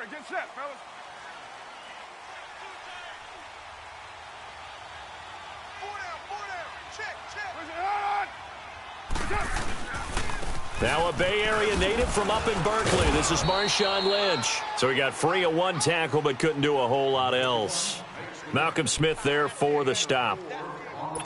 Get set, fellas. Four down. Check. Now a Bay Area native from up in Berkeley. This is Marshawn Lynch. So he got free of one tackle but couldn't do a whole lot else. Malcolm Smith there for the stop.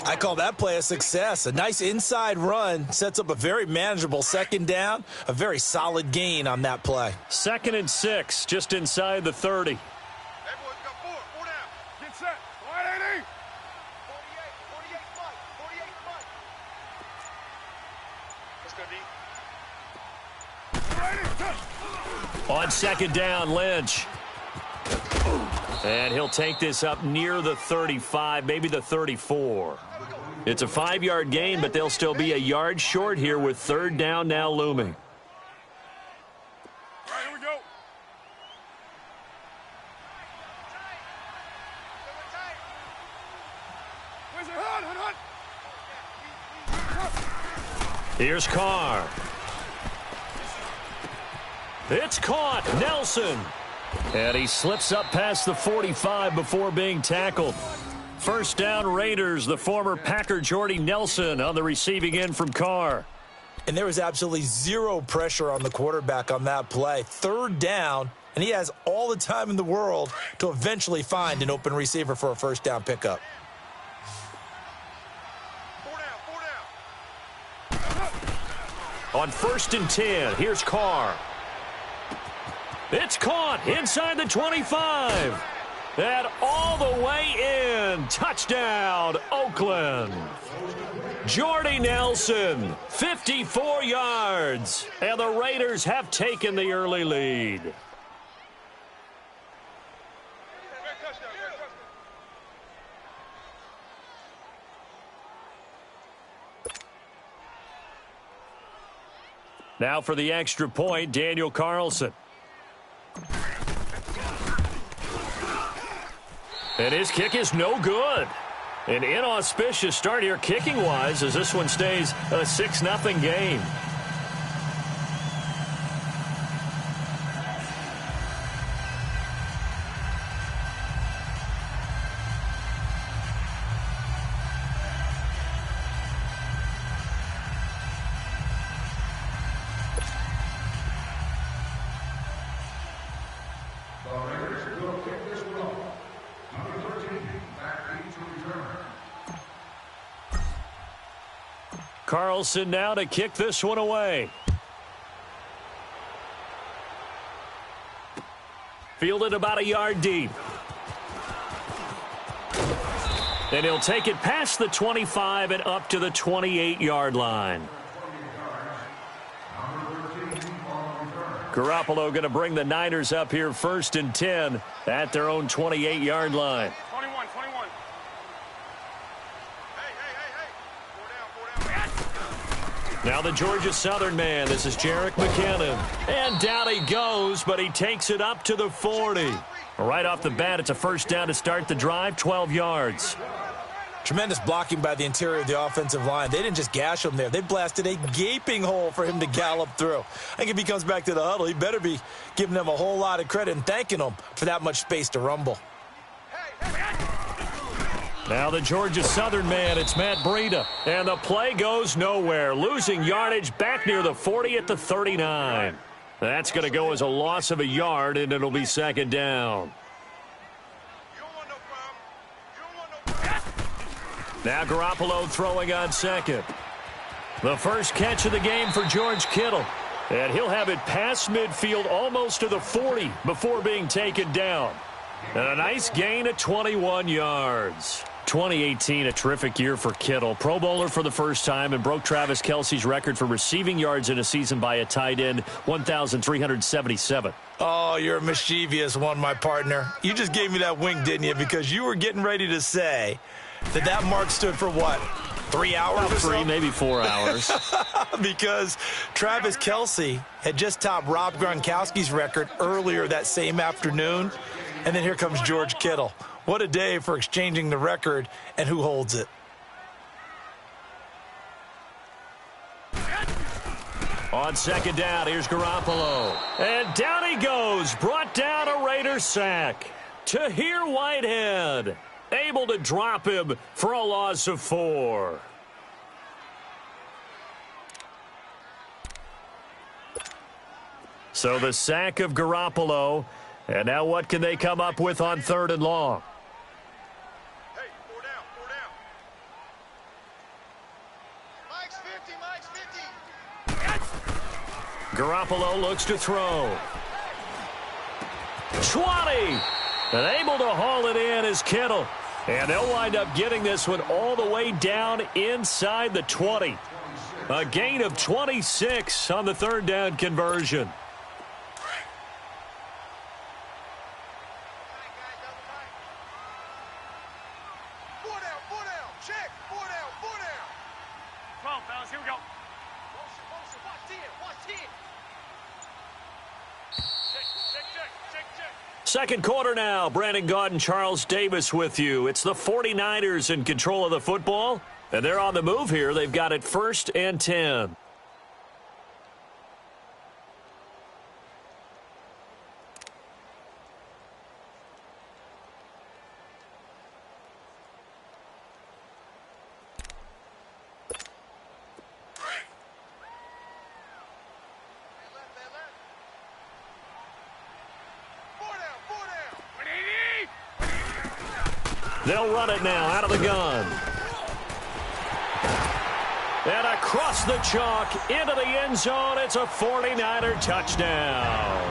I call that play a success. A nice inside run sets up a very manageable second down. A very solid gain on that play. 2nd and 6, just inside the 30. Hey, boys, got four down. Get set. Wide 80. 48 Mike. That's going to be. On 2nd down, Lynch. And he'll take this up near the 35, maybe the 34. It's a 5-yard gain, but they'll still be a yard short here with 3rd down now looming. All right, here we go. Where's it? Hut. Here's Carr. It's caught. Nelson. And he slips up past the 45 before being tackled. 1st down Raiders, the former Packer Jordy Nelson on the receiving end from Carr. And there was absolutely zero pressure on the quarterback on that play. 3rd down, and he has all the time in the world to eventually find an open receiver for a 1st down pickup. On 1st and 10, here's Carr. It's caught inside the 25. And all the way in. Touchdown, Oakland. Jordy Nelson, 54 yards. And the Raiders have taken the early lead. Now for the extra point, Daniel Carlson. And his kick is no good. An inauspicious start here kicking-wise as this one stays a 6-0 game. Carlson now to kick this one away. Fielded about a yard deep. And he'll take it past the 25 and up to the 28-yard line. Garoppolo going to bring the Niners up here 1st and 10 at their own 28-yard line. 21. Now the Georgia Southern man. This is Jerick McKinnon. And down he goes, but he takes it up to the 40. Right off the bat, it's a 1st down to start the drive, 12 yards. Tremendous blocking by the interior of the offensive line. They didn't just gash him there. They blasted a gaping hole for him to gallop through. I think if he comes back to the huddle, he better be giving them a whole lot of credit and thanking them for that much space to rumble. Now the Georgia Southern man, it's Matt Breida. And the play goes nowhere. Losing yardage back near the 40 at the 39. That's going to go as a loss of a yard, and it'll be 2nd down. Now Garoppolo throwing on 2nd. The first catch of the game for George Kittle. And he'll have it past midfield almost to the 40 before being taken down. And a nice gain of 21 yards. 2018, a terrific year for Kittle. Pro Bowler for the first time and broke Travis Kelce's record for receiving yards in a season by a tight end, 1,377. Oh, you're a mischievous one, my partner. You just gave me that wink, didn't you? Because you were getting ready to say that mark stood for what? 3 hours About or so? 3, maybe 4 hours. Because Travis Kelce had just topped Rob Gronkowski's record earlier that same afternoon. And then here comes George Kittle. What a day for exchanging the record, and who holds it? On second down, here's Garoppolo. And down he goes, brought down a Raider sack. Tahir Whitehead able to drop him for a loss of 4. So the sack of Garoppolo. And now what can they come up with on 3rd and long? Hey, 4 down, 4 down. Mike's 50, Mike's 50. Garoppolo looks to throw. 20. And able to haul it in is Kittle. And they'll wind up getting this one all the way down inside the 20. A gain of 26 on the 3rd down conversion. Second quarter now. Brandon Gaudin and Charles Davis with you. It's the 49ers in control of the football, and they're on the move here. They've got it 1st and 10. They'll run it now out of the gun. And across the chalk into the end zone. It's a 49er touchdown.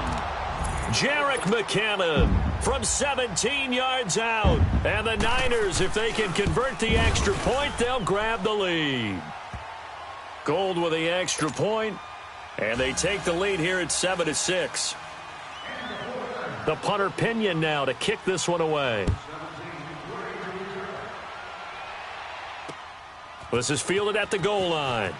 Jerick McKinnon from 17 yards out. And the Niners, if they can convert the extra point, they'll grab the lead. Gold with the extra point, and they take the lead here at 7-6. The punter Pinion now to kick this one away. This is fielded at the goal line.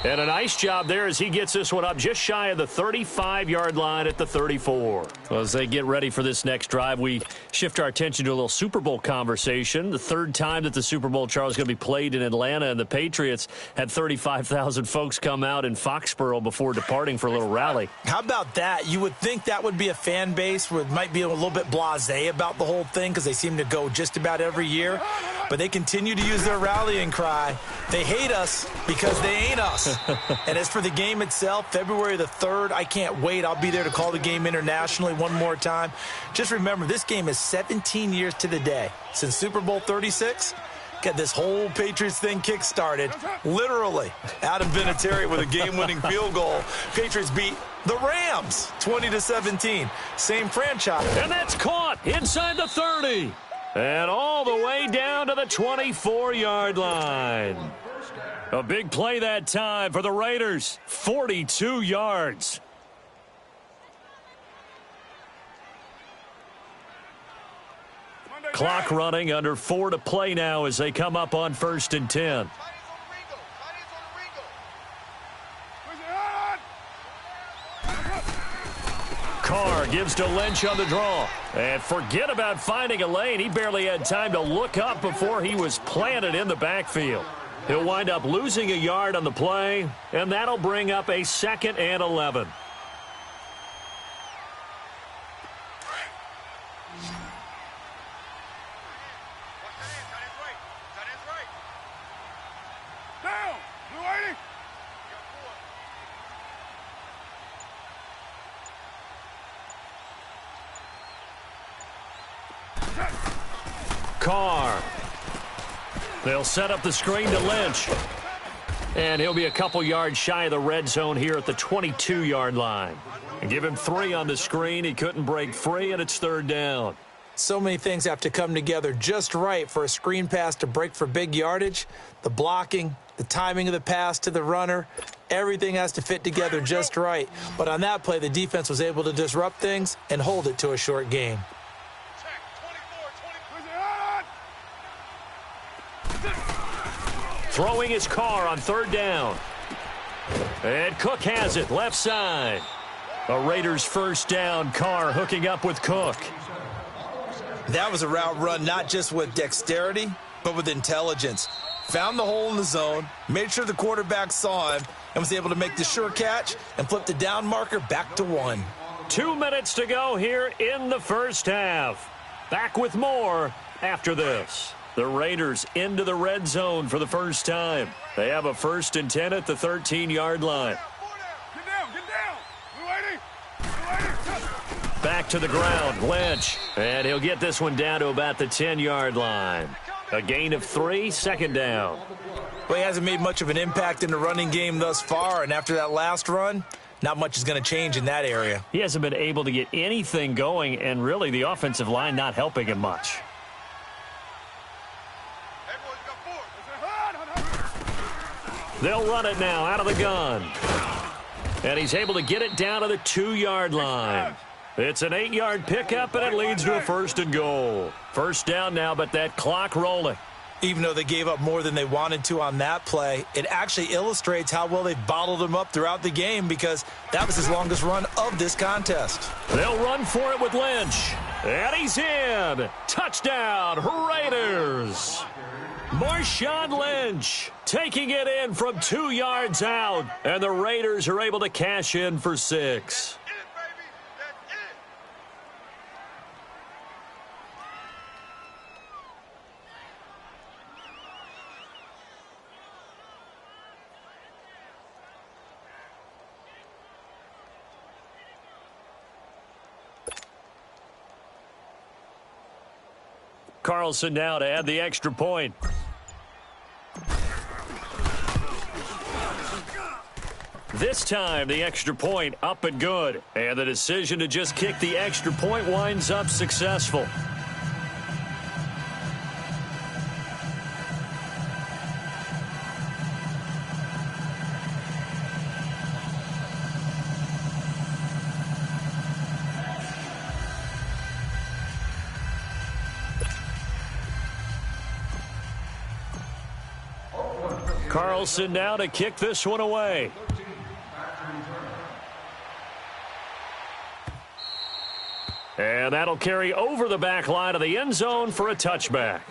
And a nice job there as he gets this one up just shy of the 35-yard line at the 34. Well, as they get ready for this next drive, we shift our attention to a little Super Bowl conversation. The 3rd time that the Super Bowl, Charles, is going to be played in Atlanta, and the Patriots had 35,000 folks come out in Foxborough before departing for a little rally. How about that? You would think that would be a fan base where it might be a little bit blasé about the whole thing because they seem to go just about every year. But they continue to use their rallying cry. They hate us because they ain't us. And as for the game itself, February the 3rd, I can't wait. I'll be there to call the game internationally one more time. Just remember, this game is 17 years to the day since Super Bowl 36. Get this whole Patriots thing kick-started. Literally, Adam Vinatieri with a game-winning field goal. Patriots beat the Rams 20-17. Same franchise. And that's caught inside the 30. And all the way down to the 24-yard line. A big play that time for the Raiders. 42 yards. Clock running, under 4 to play now as they come up on 1st and 10. Carr gives to Lynch on the draw. And forget about finding a lane. He barely had time to look up before he was planted in the backfield. He'll wind up losing a yard on the play, and that'll bring up a 2nd and 11. Down! Blue 80! Carr. They'll set up the screen to Lynch. And he'll be a couple yards shy of the red zone here at the 22-yard line. And give him 3 on the screen. He couldn't break free, and it's 3rd down. So many things have to come together just right for a screen pass to break for big yardage. The blocking, the timing of the pass to the runner, everything has to fit together just right. But on that play, the defense was able to disrupt things and hold it to a short gain. Throwing his Carr on 3rd down. And Cook has it, left side. A Raiders 1st down. Carr hooking up with Cook. That was a route run not just with dexterity, but with intelligence. found the hole in the zone, made sure the quarterback saw him, and was able to make the sure catch and flip the down marker back to 1. 2 minutes to go here in the first half. Back with more after this. The Raiders into the red zone for the first time. They have a 1st and 10 at the 13-yard line. Get down. Back to the ground, Lynch. And he'll get this one down to about the 10-yard line. A gain of 3, 2nd down. Well, he hasn't made much of an impact in the running game thus far, and after that last run, not much is going to change in that area. He hasn't been able to get anything going, and really the offensive line not helping him much. They'll run it now out of the gun. And he's able to get it down to the 2-yard line. It's an 8-yard pickup, and it leads to a 1st and goal. 1st down now, but that clock rolling. Even though they gave up more than they wanted to on that play, it actually illustrates how well they've bottled him up throughout the game because that was his longest run of this contest. They'll run for it with Lynch. And he's in. Touchdown, Raiders. Marshawn Lynch taking it in from 2 yards out. And the Raiders are able to cash in for 6. Carlson now to add the extra point. This time, the extra point up and good. And the decision to just kick the extra point winds up successful. Carlson now to kick this one away. And that'll carry over the back line of the end zone for a touchback.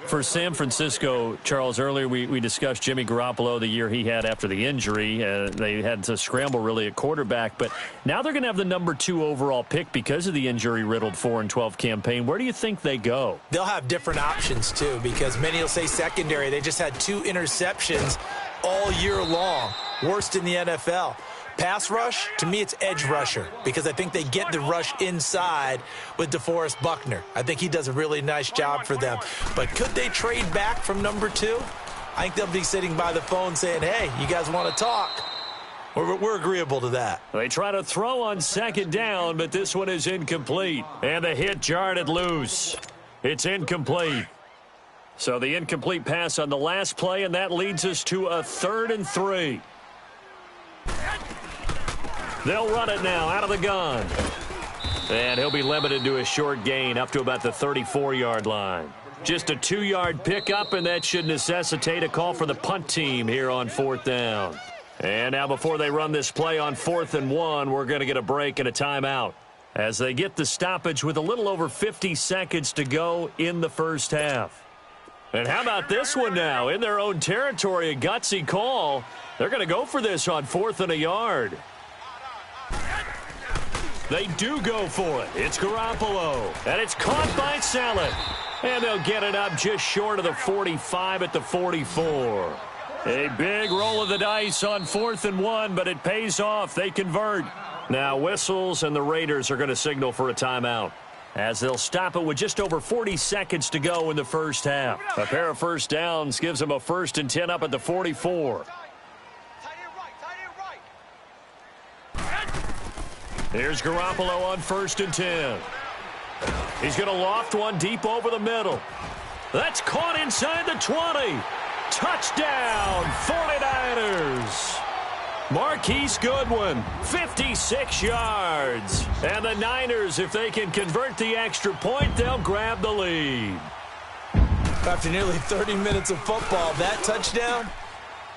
For San Francisco, Charles, earlier we discussed Jimmy Garoppolo, the year he had after the injury. They had to scramble really at quarterback, but now they're going to have the number 2 overall pick because of the injury-riddled 4-12 campaign. Where do you think they go? They'll have different options, too, because many will say secondary. They just had 2 interceptions all year long, worst in the NFL. Pass rush, to me, it's edge rusher because I think they get the rush inside with DeForest Buckner. I think he does a really nice job for them. But could they trade back from number 2? I think they'll be sitting by the phone saying, hey, you guys want to talk? We're agreeable to that. They try to throw on 2nd down, but this one is incomplete. And the hit jarred it loose. It's incomplete. So the incomplete pass on the last play, and that leads us to a 3rd and 3. They'll run it now out of the gun. And he'll be limited to a short gain up to about the 34-yard line. Just a 2-yard pickup, and that should necessitate a call for the punt team here on 4th down. And now before they run this play on 4th and 1, we're going to get a break and a timeout as they get the stoppage with a little over 50 seconds to go in the first half. And how about this one now? In their own territory, a gutsy call. They're going to go for this on 4th and a yard. They do go for it. It's Garoppolo. And it's caught by Saleh. And they'll get it up just short of the 45 at the 44. A big roll of the dice on 4th and 1, but it pays off. They convert. Now whistles, and the Raiders are going to signal for a timeout as they'll stop it with just over 40 seconds to go in the first half. A pair of first downs gives them a 1st and 10 up at the 44. Here's Garoppolo on 1st and 10. He's going to loft one deep over the middle. That's caught inside the 20. Touchdown, 49ers. Marquise Goodwin, 56 yards. And the Niners, if they can convert the extra point, they'll grab the lead. After nearly 30 minutes of football, that touchdown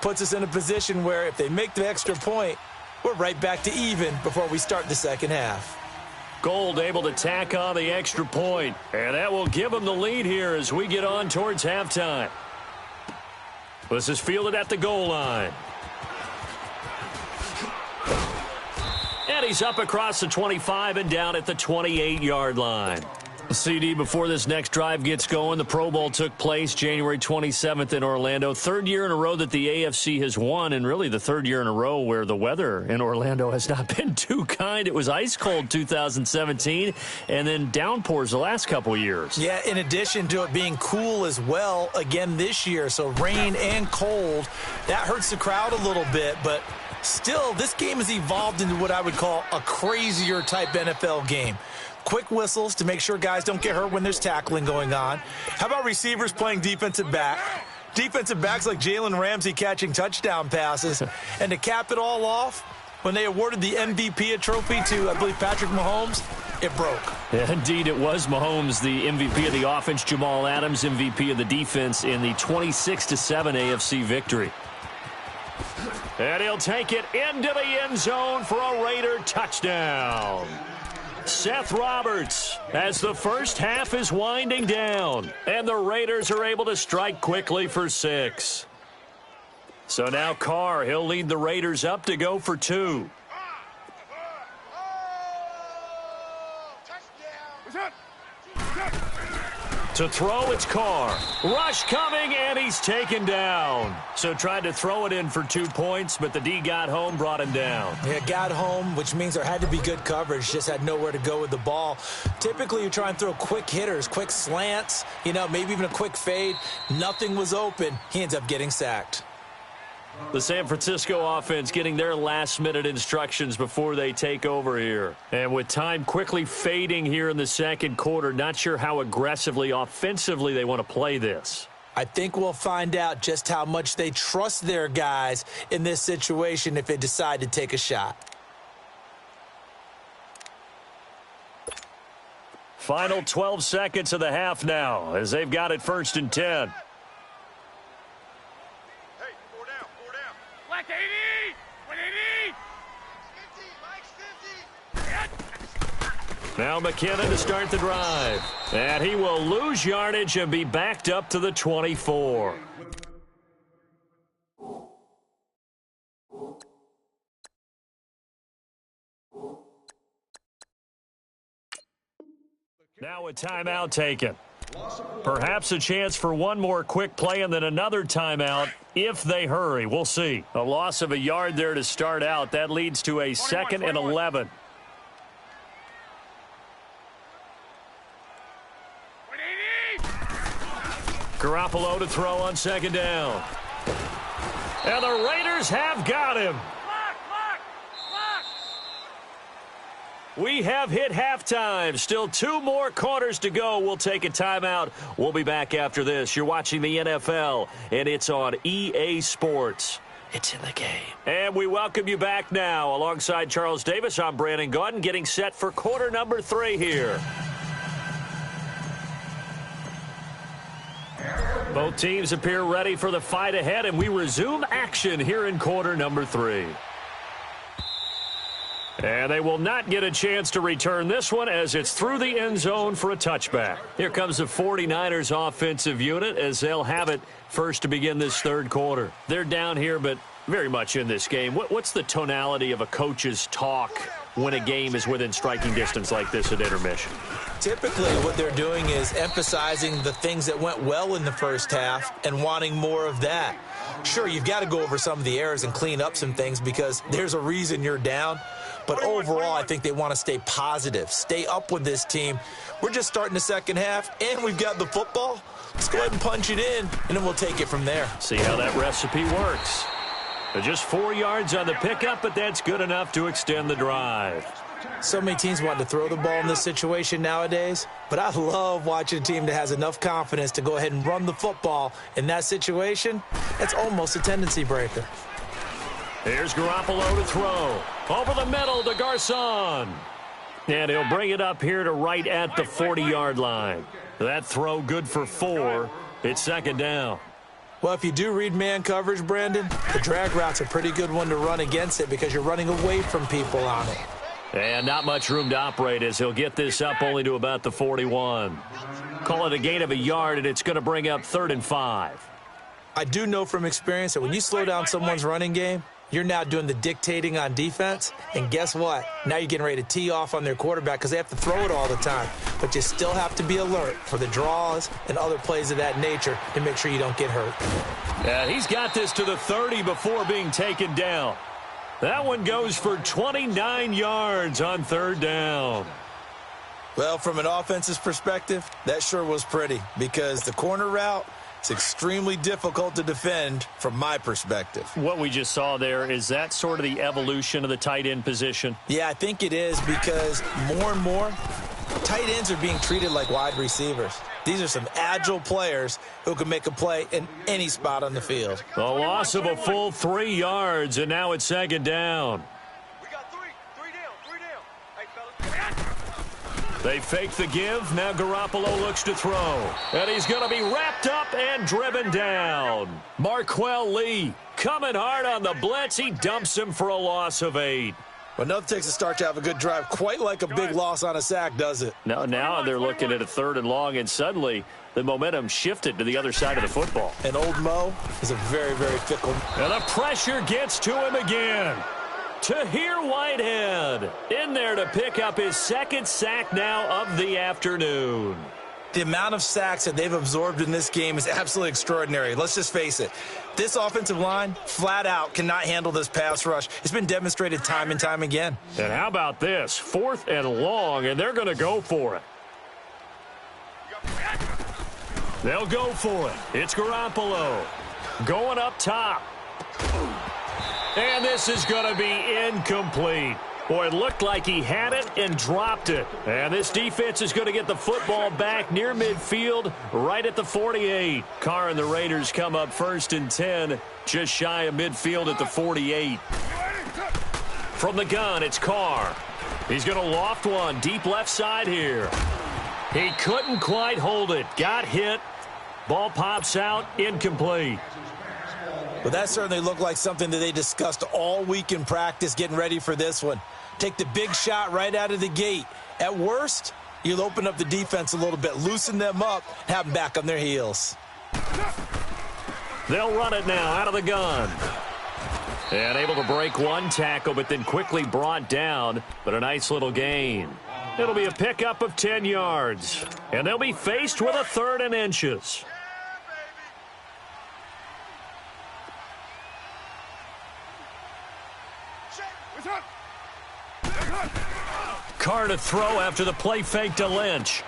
puts us in a position where if they make the extra point, we're right back to even before we start the second half. Gold able to tack on the extra point, and that will give them the lead here as we get on towards halftime. This is fielded at the goal line. And he's up across the 25 and down at the 28-yard line. CD, before this next drive gets going, the Pro Bowl took place January 27th in Orlando. Third year in a row that the AFC has won, and really the third year in a row where the weather in Orlando has not been too kind. It was ice cold 2017, and then downpours the last couple of years. Yeah, in addition to it being cool as well again this year, so rain and cold, that hurts the crowd a little bit, but still, this game has evolved into what I would call a crazier type NFL game. Quick whistles to make sure guys don't get hurt when there's tackling going on. How about receivers playing defensive back? Defensive backs like Jalen Ramsey catching touchdown passes. And to cap it all off, when they awarded the MVP trophy to, I believe, Patrick Mahomes, it broke. Yeah, indeed, it was Mahomes, the MVP of the offense, Jamal Adams, MVP of the defense in the 26-7 AFC victory. And he'll take it into the end zone for a Raider touchdown. Seth Roberts, as the first half is winding down, and the Raiders are able to strike quickly for 6. So now Carr, he'll lead the Raiders up to go for 2. To throw, it's Carr. Rush coming, and he's taken down. So tried to throw it in for 2 points, but the D got home, brought him down. Yeah, got home, which means there had to be good coverage. Just had nowhere to go with the ball. Typically, you try and throw quick hitters, quick slants, maybe even a quick fade. Nothing was open. He ends up getting sacked. The San Francisco offense getting their last-minute instructions before they take over here. And with time quickly fading here in the second quarter, not sure how aggressively, offensively they want to play this. I think we'll find out just how much they trust their guys in this situation if they decide to take a shot. Final 12 seconds of the half now as they've got it 1st and 10. Now McKinnon to start the drive. And he will lose yardage and be backed up to the 24. Now a timeout taken. Perhaps a chance for one more quick play and then another timeout if they hurry. We'll see. A loss of a yard there to start out. That leads to a 2nd and 11. Garoppolo to throw on 2nd down. And the Raiders have got him. We have hit halftime. Still 2 more quarters to go. We'll take a timeout. We'll be back after this. You're watching the NFL, and it's on EA Sports. It's in the game. And we welcome you back now. Alongside Charles Davis, I'm Brandon Gaudin, getting set for quarter number 3 here. Both teams appear ready for the fight ahead, and we resume action here in quarter number 3. And they will not get a chance to return this one as it's through the end zone for a touchback. Here comes the 49ers offensive unit as they'll have it first to begin this third quarter. They're down here, but very much in this game. What's the tonality of a coach's talk when a game is within striking distance like this at intermission? Typically, what they're doing is emphasizing the things that went well in the first half and wanting more of that. Sure, you've got to go over some of the errors and clean up some things because there's a reason you're down. But overall, I think they want to stay positive, stay up with this team. We're just starting the second half, and we've got the football. Let's go ahead and punch it in, and then we'll take it from there. See how that recipe works. Just 4 yards on the pickup, but that's good enough to extend the drive. So many teams want to throw the ball in this situation nowadays, but I love watching a team that has enough confidence to go ahead and run the football in that situation. It's almost a tendency breaker. Here's Garoppolo to throw. Over the middle to Garcon. And he'll bring it up here to right at the 40-yard line. That throw good for 4. It's 2nd down. Well, if you do read man coverage, Brandon, the drag route's a pretty good one to run against it because you're running away from people on it. And not much room to operate as he'll get this up only to about the 41. Call it a gain of a yard, and it's going to bring up 3rd and 5. I do know from experience that when you slow down someone's running game, you're now doing the dictating on defense, and guess what? Now you're getting ready to tee off on their quarterback because they have to throw it all the time. But you still have to be alert for the draws and other plays of that nature to make sure you don't get hurt. And he's got this to the 30 before being taken down. That one goes for 29 yards on third down. Well, from an offense's perspective, that sure was pretty because the corner route, it's extremely difficult to defend from my perspective. What we just saw there, is that sort of the evolution of the tight end position? Yeah, I think it is because more and more, tight ends are being treated like wide receivers. These are some agile players who can make a play in any spot on the field. A loss of a full 3 yards, and now it's second down. We got three down. Hey, fellas. They fake the give. Now Garoppolo looks to throw. And he's going to be wrapped up and driven down. Marquell Lee coming hard on the blitz. He dumps him for a loss of 8. Well, nothing takes a start to have a good drive quite like a big loss on a sack, does it? Now they're looking at a 3rd and long, and suddenly the momentum shifted to the other side of the football. And old Mo is a very, very fickle. And the pressure gets to him again. Tahir Whitehead in there to pick up his 2nd sack now of the afternoon. The amount of sacks that they've absorbed in this game is absolutely extraordinary. Let's just face it. This offensive line, flat out, cannot handle this pass rush. It's been demonstrated time and time again. And how about this? 4th and long, and they're going to go for it. They'll go for it. It's Garoppolo going up top. And this is going to be incomplete. Boy, it looked like he had it and dropped it. And this defense is going to get the football back near midfield, right at the 48. Carr and the Raiders come up 1st and 10, just shy of midfield at the 48. From the gun, it's Carr. He's going to loft one deep left side here. He couldn't quite hold it. Got hit. Ball pops out, incomplete. But that certainly looked like something that they discussed all week in practice getting ready for this one. Take the big shot right out of the gate. At worst, you'll open up the defense a little bit, loosen them up, have them back on their heels. They'll run it now out of the gun. And able to break one tackle, but then quickly brought down. But a nice little gain. It'll be a pickup of 10 yards. And they'll be faced with a 3rd and inches. Carr to throw after the play fake to Lynch.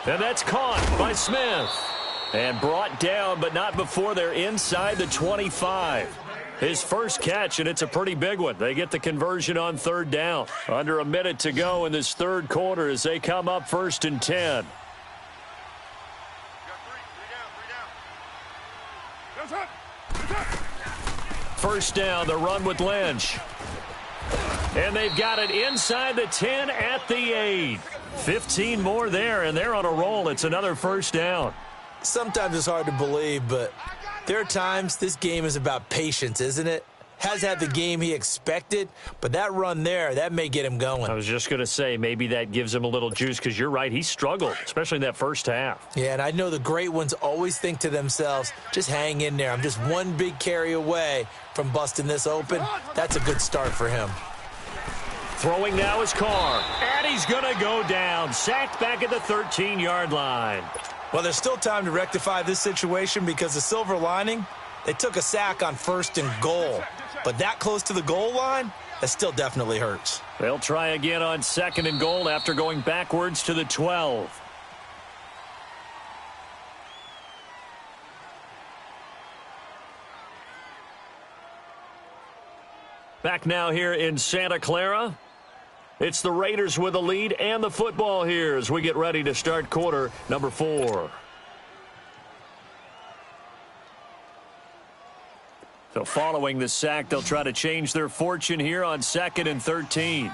And that's caught by Smith. And brought down, but not before they're inside the 25. His first catch, and it's a pretty big one. They get the conversion on 3rd down. Under a minute to go in this 3rd quarter as they come up 1st and 10. First down, the run with Lynch. And they've got it inside the 10 at the 8. 15 more there, and they're on a roll. It's another first down. Sometimes it's hard to believe, but there are times this game is about patience, isn't it? Has had the game he expected, but that run there, that may get him going. I was just going to say, maybe that gives him a little juice, because you're right, he struggled, especially in that first half. Yeah, and I know the great ones always think to themselves, just hang in there. I'm just one big carry away from busting this open. That's a good start for him. Throwing now is Carr, and he's going to go down. Sacked back at the 13-yard line. Well, there's still time to rectify this situation because the silver lining, they took a sack on 1st and goal. But that close to the goal line, that still definitely hurts. They'll try again on 2nd and goal after going backwards to the 12. Back now here in Santa Clara. It's the Raiders with the lead and the football here as we get ready to start quarter number 4. So following the sack, they'll try to change their fortune here on 2nd and 13.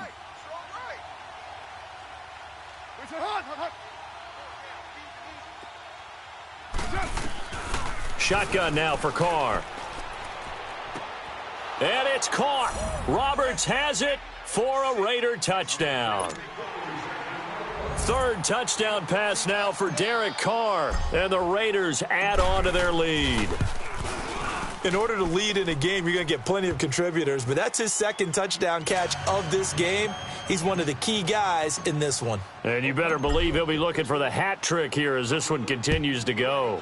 Shotgun now for Carr. And it's caught. Roberts has it for a Raider touchdown. 3rd touchdown pass now for Derek Carr. And the Raiders add on to their lead. In order to lead in a game, you're going to get plenty of contributors, but that's his second touchdown catch of this game. He's one of the key guys in this one. And you better believe he'll be looking for the hat trick here as this one continues to go.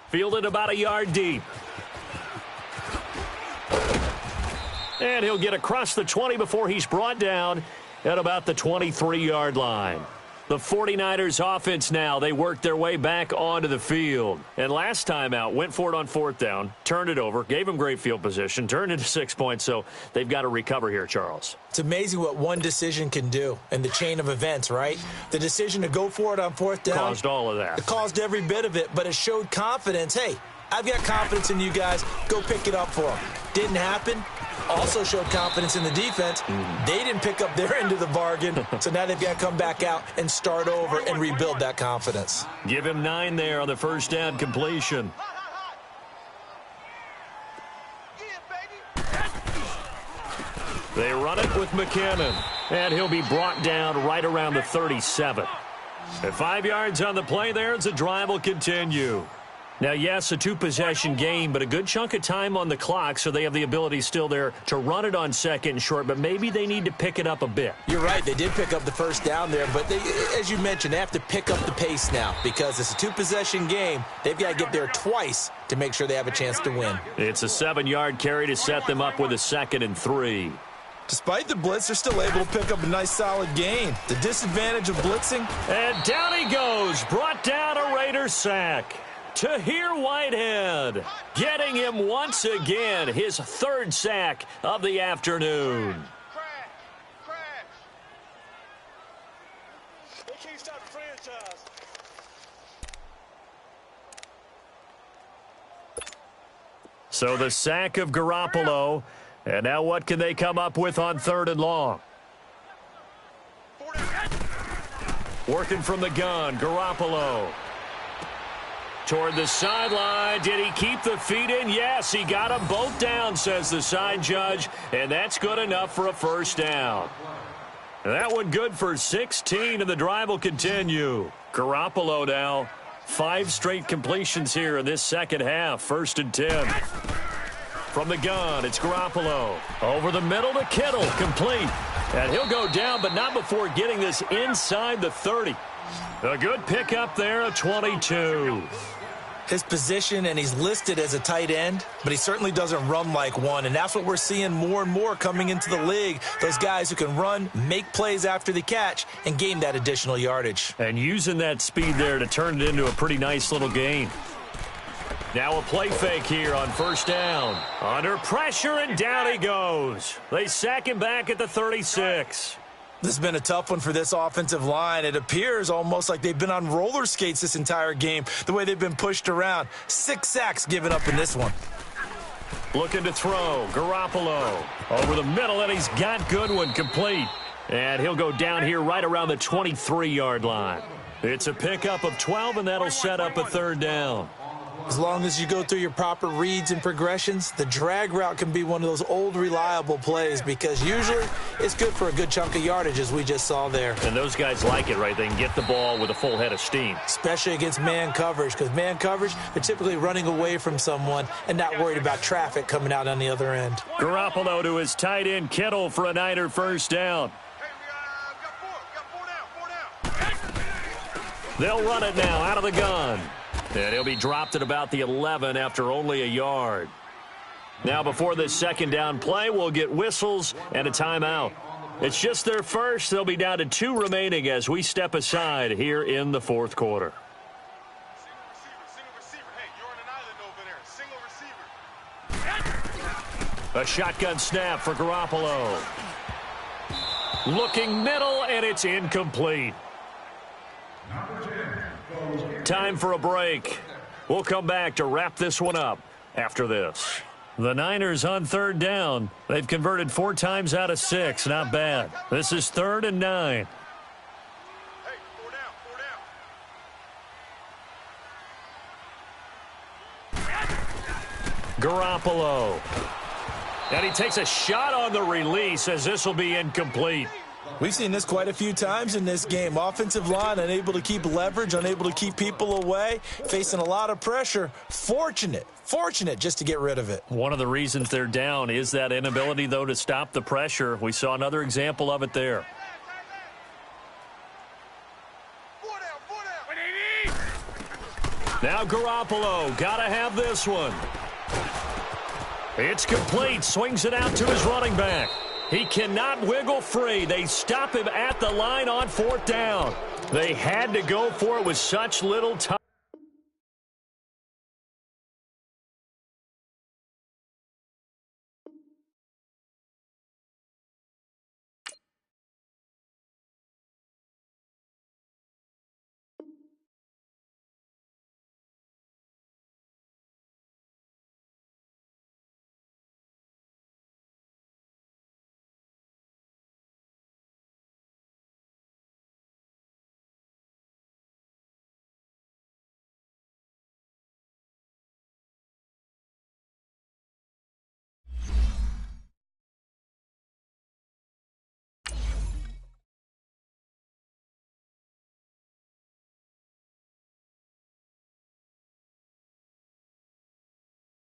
Fielded about a yard deep. And he'll get across the 20 before he's brought down at about the 23-yard line. The 49ers offense now, they worked their way back onto the field. And last time out, went for it on fourth down, turned it over, gave them great field position, turned into 6 points, so they've got to recover here, Charles. It's amazing what one decision can do in the chain of events, right? The decision to go for it on fourth down. Caused all of that. It caused every bit of it, but it showed confidence. Hey, I've got confidence in you guys. Go pick it up for them. Didn't happen. Also showed confidence in the defense. They didn't pick up their end of the bargain, so now they've got to come back out and start over and rebuild that confidence. Give him 9 there on the first down completion. They run it with McKinnon, and he'll be brought down right around the 37. At 5 yards on the play there, the drive will continue. Now, yes, a two-possession game, but a good chunk of time on the clock, so they have the ability still there to run it on second and short, but maybe they need to pick it up a bit. You're right. They did pick up the first down there, but they, as you mentioned, they have to pick up the pace now because it's a two-possession game. They've got to get there twice to make sure they have a chance to win. It's a 7-yard carry to set them up with a 2nd and 3. Despite the blitz, they're still able to pick up a nice, solid gain. The disadvantage of blitzing. And down he goes, brought down a Raider sack. Tahir Whitehead getting him once again, his 3rd sack of the afternoon. Crash. They can't stop the franchise. So the sack of Garoppolo, and now what can they come up with on 3rd and long? Working from the gun, Garoppolo. Toward the sideline. Did he keep the feet in? Yes, he got them both down, says the side judge, and that's good enough for a first down. That one good for 16, and the drive will continue. Garoppolo now, 5 straight completions here in this second half. 1st and 10. From the gun, it's Garoppolo. Over the middle to Kittle, complete. And he'll go down, but not before getting this inside the 30. A good pickup there, a 22. His position, and he's listed as a tight end, but he certainly doesn't run like one, and that's what we're seeing more and more coming into the league. Those guys who can run, make plays after the catch, and gain that additional yardage. And using that speed there to turn it into a pretty nice little gain. Now a play fake here on 1st down. Under pressure, and down he goes. They sack him back at the 36. This has been a tough one for this offensive line. It appears almost like they've been on roller skates this entire game, the way they've been pushed around. 6 sacks given up in this one. Looking to throw. Garoppolo over the middle, and he's got Goodwin complete. And he'll go down here right around the 23-yard line. It's a pickup of 12, and that'll set up a 3rd down. As long as you go through your proper reads and progressions, the drag route can be one of those old reliable plays because usually it's good for a good chunk of yardage, as we just saw there. And those guys like it, right? They can get the ball with a full head of steam. Especially against man coverage, because man coverage, they're typically running away from someone and not worried about traffic coming out on the other end. Garoppolo to his tight end, Kittle, for a Niner first down. Hey, we got 4 down. They'll run it now out of the gun. And he'll be dropped at about the 11 after only a yard. Now before this 2nd down play, we'll get whistles and a timeout. It's just their first. They'll be down to 2 remaining as we step aside here in the 4th quarter. Single receiver. Hey, you're on an island over there. Single receiver. A shotgun snap for Garoppolo. Looking middle, and it's incomplete. Time for a break. We'll come back to wrap this one up after this. The Niners on 3rd down. They've converted 4 times out of 6. Not bad. This is 3rd and 9. Hey, 4 down. Garoppolo. And he takes a shot on the release as this will be incomplete. We've seen this quite a few times in this game. Offensive line unable to keep leverage, unable to keep people away, facing a lot of pressure. Fortunate just to get rid of it. One of the reasons they're down is that inability, though, to stop the pressure. We saw another example of it there. Now Garoppolo, gotta have this one. It's complete, swings it out to his running back. He cannot wiggle free. They stop him at the line on 4th down. They had to go for it with such little time.